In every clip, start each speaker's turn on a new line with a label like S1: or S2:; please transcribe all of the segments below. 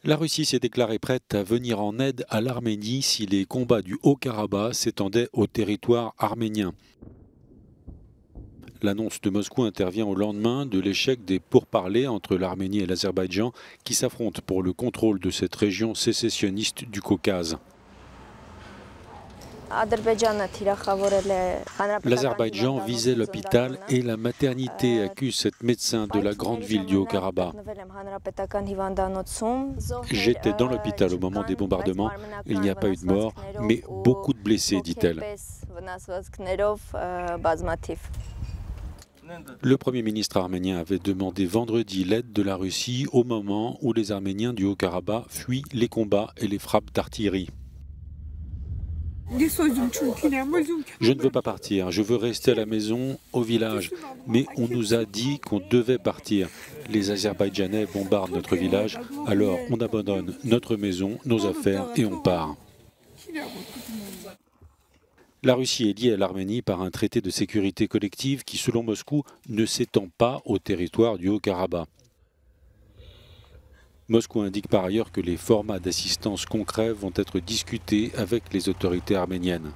S1: La Russie s'est déclarée prête à venir en aide à l'Arménie si les combats du Haut-Karabakh s'étendaient au territoire arménien. L'annonce de Moscou intervient au lendemain de l'échec des pourparlers entre l'Arménie et l'Azerbaïdjan qui s'affrontent pour le contrôle de cette région sécessionniste du Caucase. L'Azerbaïdjan visait l'hôpital et la maternité, accuse cette médecin de la grande ville du Haut-Karabakh. J'étais dans l'hôpital au moment des bombardements, il n'y a pas eu de mort, mais beaucoup de blessés, dit-elle. Le Premier ministre arménien avait demandé vendredi l'aide de la Russie au moment où les Arméniens du Haut-Karabakh fuient les combats et les frappes d'artillerie. Je ne veux pas partir, je veux rester à la maison, au village. Mais on nous a dit qu'on devait partir. Les Azerbaïdjanais bombardent notre village, alors on abandonne notre maison, nos affaires et on part. La Russie est liée à l'Arménie par un traité de sécurité collective qui, selon Moscou, ne s'étend pas au territoire du Haut-Karabakh. Moscou indique par ailleurs que les formats d'assistance concrets vont être discutés avec les autorités arméniennes.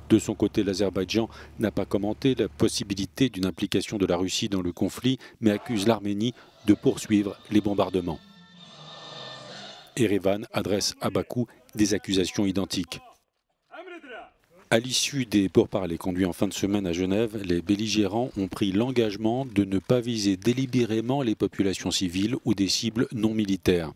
S1: De son côté, l'Azerbaïdjan n'a pas commenté la possibilité d'une implication de la Russie dans le conflit, mais accuse l'Arménie de poursuivre les bombardements. Erevan adresse à Bakou des accusations identiques. À l'issue des pourparlers conduits en fin de semaine à Genève, les belligérants ont pris l'engagement de ne pas viser délibérément les populations civiles ou des cibles non militaires.